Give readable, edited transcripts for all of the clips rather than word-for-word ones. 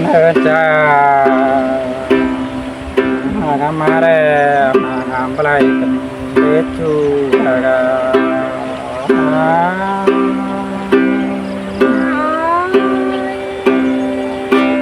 เนื้อจ้ามาแล้วมางามไรกันเด็ดจูกา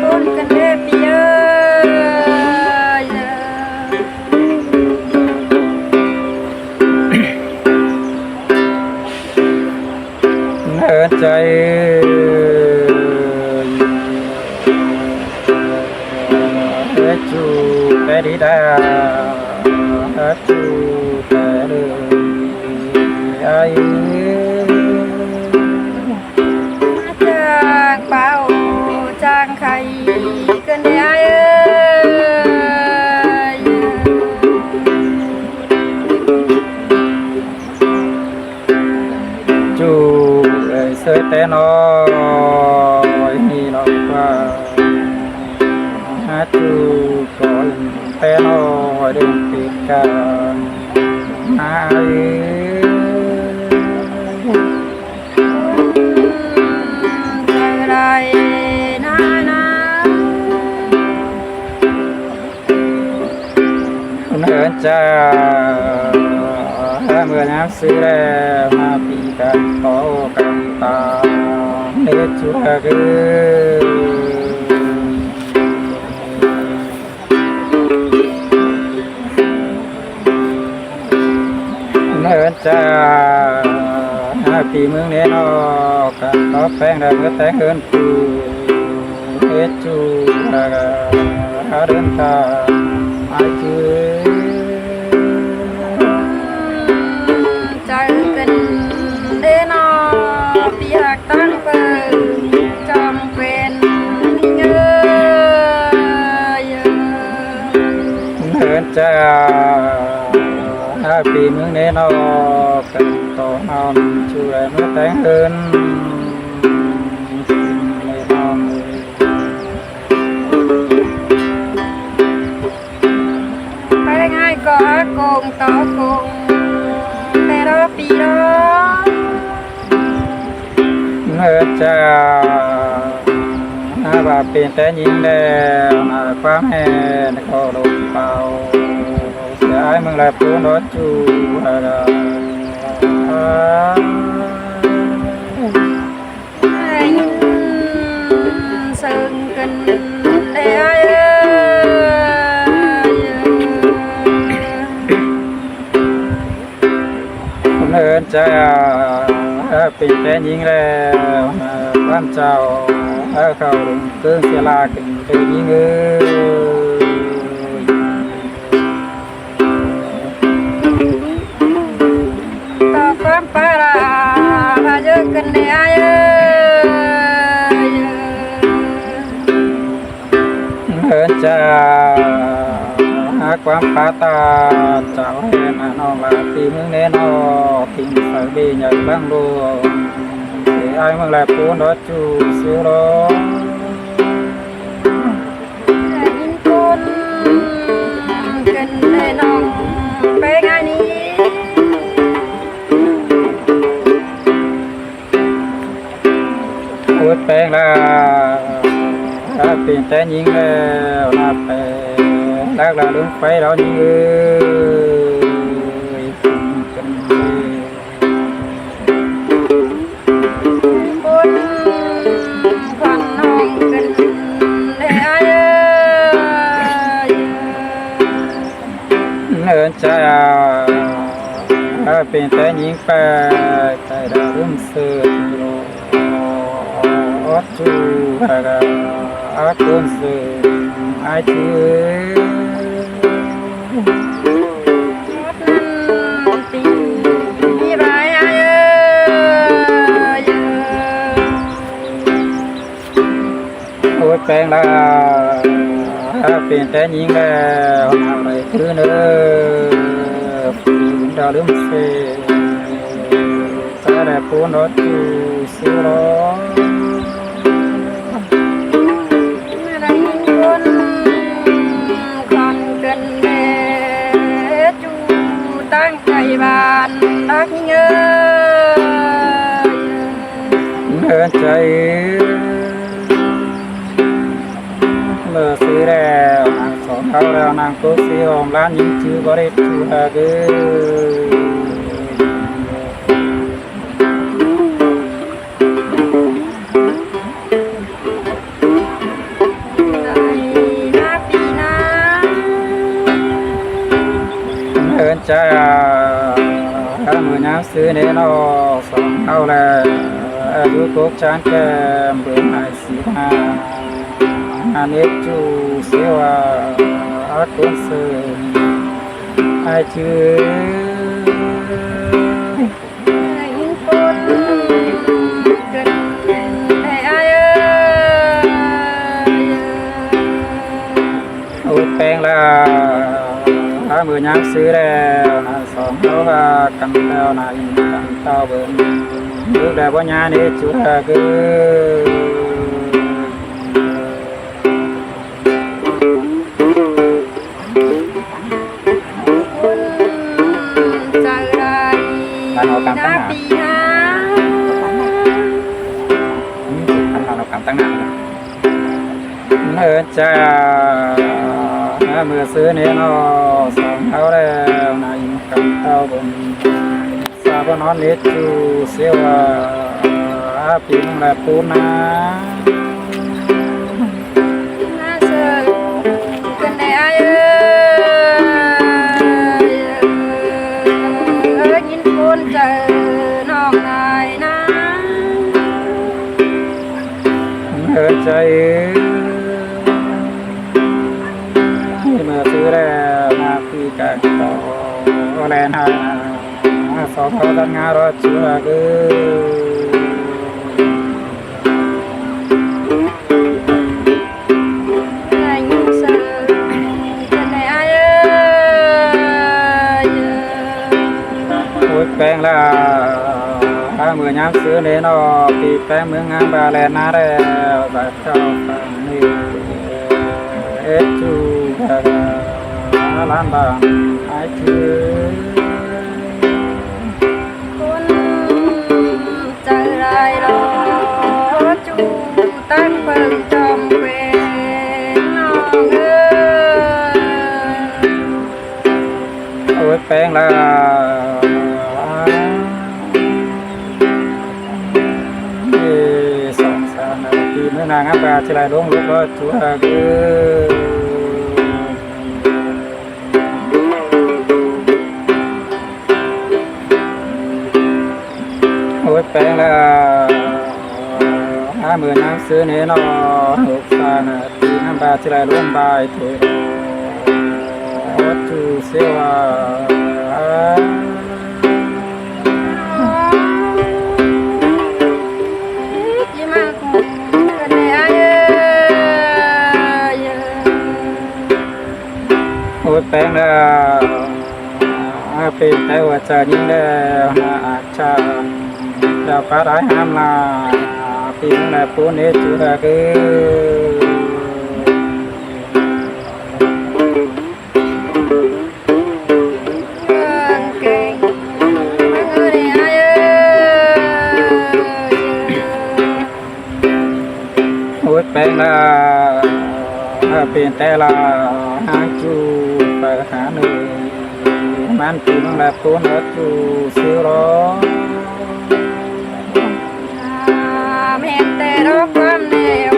คนกันเด้ปีเอ้ยเนื้อใจเด็ดจูเด็ดดาเด็ดจูเด็ดไอจางเป่าจางไข่กันเด้เอ้ยจูเสยแต่น้อยนี่น้อยกว่าจูก่อนแต่น้อยเดินติดกันหายใจไรนานาเนื้อจ้าเมื่อน้ำซื้อแล้วมาปีกันต่อกันตาเนื้อจูกืเนื้อจ้าปีเมืองเนนอกันต่อแป้งได้เมื่อแต่เฮินปูเนื้อจูเดินทางมาจื้อใจกันเด้นอปีหักตั้งเปิดจำเป็นเงยเนื้อจ้าปีเมืองเนนอกันต่อหอนช่วยเมื่อแต่งเฮินเนนอไปง่ายก็โกงต่อโกงแต่รอปีรอเนื้อจ้าบาเป็นแต่ยิงแล้วความแห่ก็ลงเป่าเสียไอ้มึงแลปูนรถจูอะไรซึ่งกันได้เนื้อจ้าเป็นแต่ยิงแล้วความเจ้าเขาลงเครื่องเสียลาขึ้นไปยิงต่อความปาราพาเจอกันได้เนื้อจ้าความปาตาเจ้าแห่น้องลาปีเมืองเนนอพิงใส่ดีใหญ่บ้างดูเสียไอ้เมืองแลปูนรถจูเสียร้องยินคนกันได้น้องไปงานนี้พูดแปลงแล้วเป็นแต่ยิงแล้วลาแปลแล้วเราลืมไปเรายิงคนขันน้องกันได้เนื้อจ้าเป็นแต่ยิงไปใจเราลืมเสือจูอาคนเสืออาจือตีไรโอ้ยแปลงแล้วเป็นแต่ยิงแล้วอะไรคือเนื้อเราลืมเสือแต่ปูนรถจูเสือร้องตั้งใจบ้านรักเงยเนื้อใจ มื่อซื้อแล้วนางสองเขาแล้วนางโกสีหอมร้านยิ้มชื่อบริจูฮาเกเอินใจมือน้ำซื้อเนนอสองเขาแล้วดูกกจานแก้มเบื่อหน่ายสีหาอันนี้จูเสียวอาตุนเสือไอชื่อยิ่งคนเกินไอ้โอ้แปลงแล้วมือน้ำซื้อแล้วนะสองเขากันแล้วนะอินกันเต้าเบิ่งดูแต่ว่าญาเนี่ยจูฮาเกปีนะ cảm tăng nặng nữa cha mưa xưa nên nó sòng áo đây này cầm tao bồn sao có nó nết chu siêu pin là puna na sơ cần để ai ơi nhìn con chờ nó ngày naใจมาซื้อแล้วมาคุยกันต่อแลนหาสองเขาตั้งงานรถชัวร์ก็แปลงแล้วเมื่อย้ำซื้อเนี่ยนอปีแปลงเมืองงานบาแลนาแล้วแต่เจ้าฟังนี่จูล้านบาทไอคือคนใจไรรอจูตั้งเปิงจอมเป็นน้องโอ้ยแปลงแล้วเมื่อนางอาบาจะไหลลงลูกก็ชัวร์ก็โอ้ยแปลงแล้วเมื่อน้ำซื้อเนี่ยนอหกสานาทีน้ำบาจะไหลลงบายเถอะวัตถุเสียวแปลงแล้วเป็นแต่ว่าจะยิ่งแล้วอาจจะเจ้าป้าได้ห้ามลาปีนแล้วปูนจูฮาเกโอ้ยแปลงแล้วเป็นแต่ละหาจูไปหาหนึ่งมันปูนแล้วปูนจูสิรอแม่แต่รอความเดียว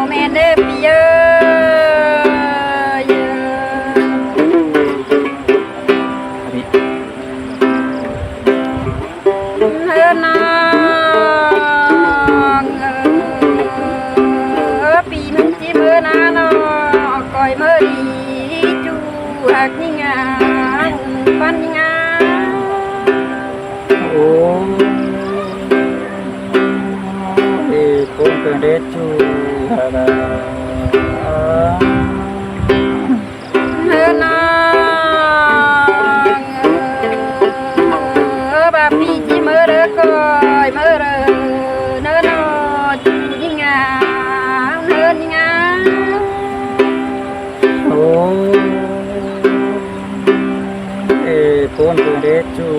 แม่เด็บเยอะเฮือนางปีมันจีมือนาเนาะก่อยมือดีจูหักยิ่งอ่ะปันยิ่งอ่ะโอ้ปูนเป็นเด็ดจูฮาลาเฮือนางบาปีจีมือเด้อก่อยมือเด้อเนื้อเนาะจูยิ่งอ่ะเนื้อยิ่งอ่ะโอ้ปูนเป็นเด็ดจู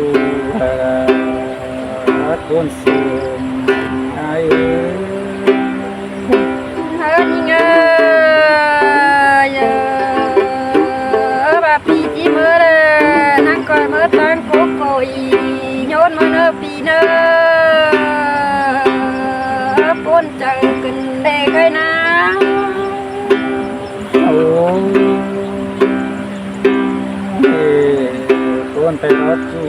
ฮาลาปูนสูงไอเฮือนยิ่งอ่ะ โอ้คนไปรถจู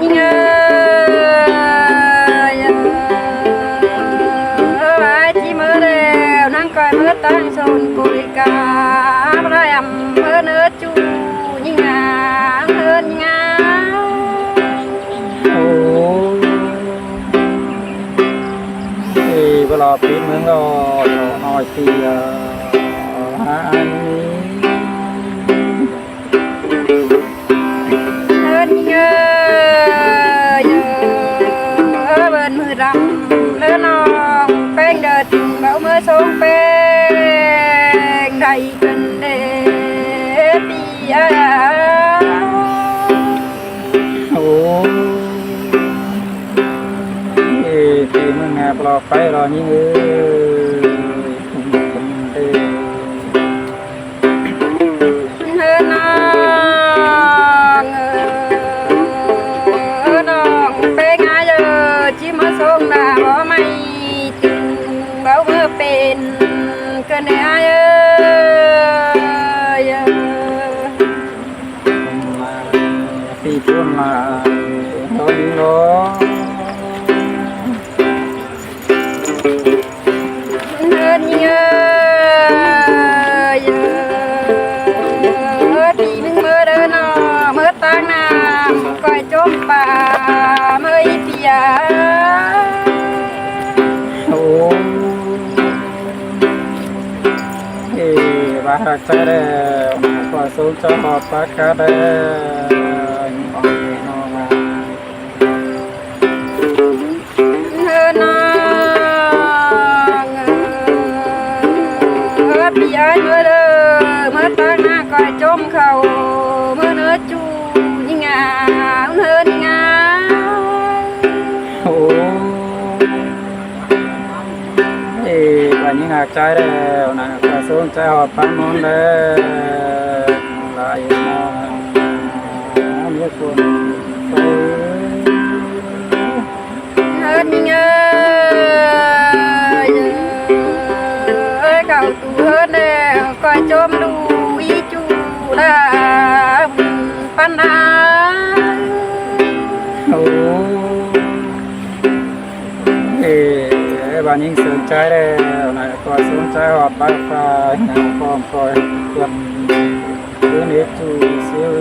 nhớ ai chỉ mơ đều nắng coi mơ tăng sồn cùi cá ra em mơ nỡ chu như ngà hơn ngà thì bây giờ phim hướng rồi hỏi thì anh hơn nhớ bên mưa rằm lỡ non bên đợt bão mưa xuống bên đầy cần để bia thì mình nghe blog phải rồi như hơn non bên ai giờ chỉ mưa xuống là bỏ mây bão mưa bên cần để ai thì luôn là đó những đó hơn nhớ thì mình mơ đơn nó mơ tăng nam coi chôm bà mơ ít bia thì bà hạt trái đều qua xuống cho họ phát cá đều hơn nó bia ai mơ đơ mơ tăng nam coi chôm khẩu mơ nữa chu như ngà hơn ngà thì và những hạt trái đều là qua xuống cho họ phát món đều lại nước cuốn hơn nhớ cậu tu hơn nè coi chôm đu ý chu đã pan đá thì và những sườn trái đều này qua xuống trái họ phát phải nào còn coi quần cứ nếp chu xíu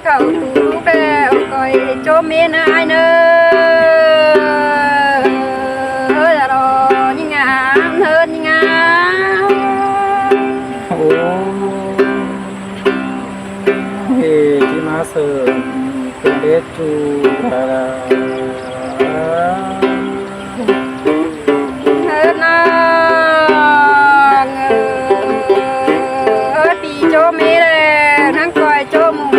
cậu tu đều coi chôm miên ai nữa là đó như ngà hơn như ngà thì chỉ mà sườn cứ nếp chu là hơn pi cho mê đây nắng coi cho mù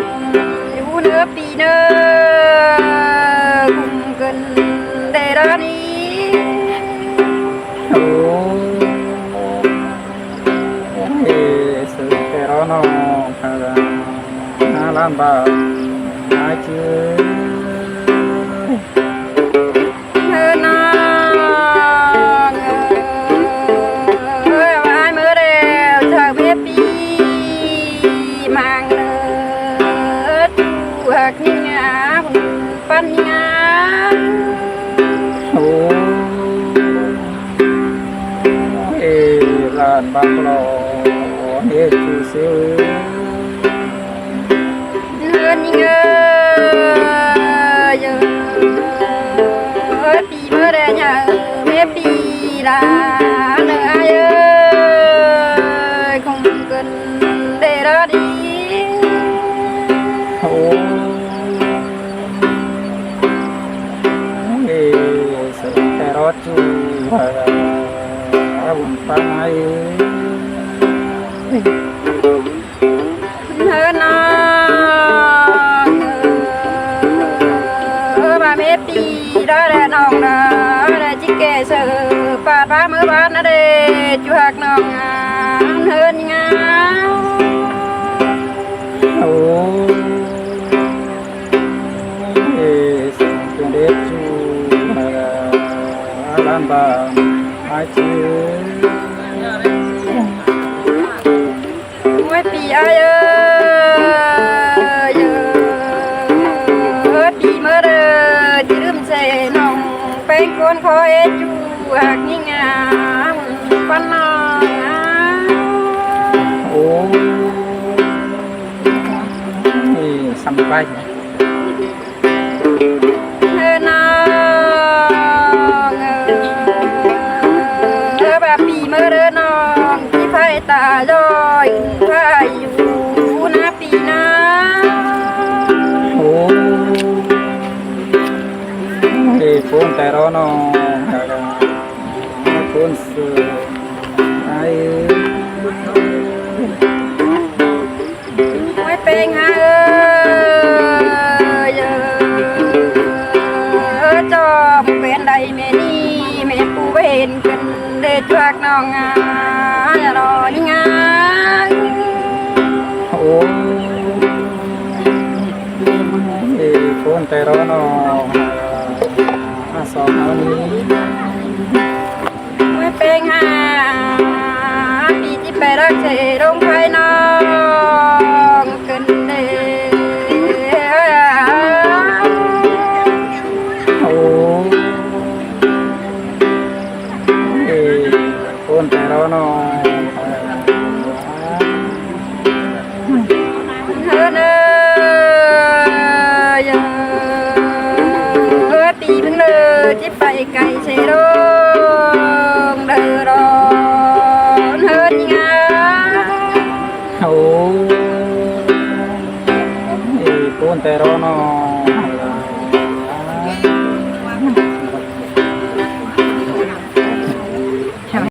nhú nữa pi nữa cùng gần để đó đi thì sự cái đó nó làm bảo ai chứ hơn ai mơ đều chờ biết pi mang nữa tu hạc như ngã pan như ngã làm bạc lò hết chú xíu hơn như giờ pi mơ đây nhờ mẹ pi là nợ ai ơi không cần để đó đi sự cái đó chú buồn phăng ai hơn bà mẹ pi đó là nòng đó là chiếc kè sợ bà mới bán nó đây chú hạt nòng hơn ngá ชื่อ mỗi pi ai ơi pi mơ đơ chỉ đâm xe nòng bên con khói chu hạt như ngà con nò โอ้ยสบาย nò bà pi mơ đơ nòng chỉ phải ta rồi phảiอยู่นะปีนะ โอ้ยคนแต่รอนอคนสวย ไม่เป็นไงจอมเป็นใดแม่นี่แม่ปูเวนกันเด็ดจวกน้องงาอย่ารอนี่งา โอ้ยคนแต่รอนอสองเอานี้ ไม่เป็นไงปีที่ไปรักเธอลงไปน้องกันเด็ด โอ้ยคนแต่รอนอ hơn ơi tì bưng lơ chỉ phải cày xe đông đờ đòn hơn nha โอ้ยคนแต่รอนอ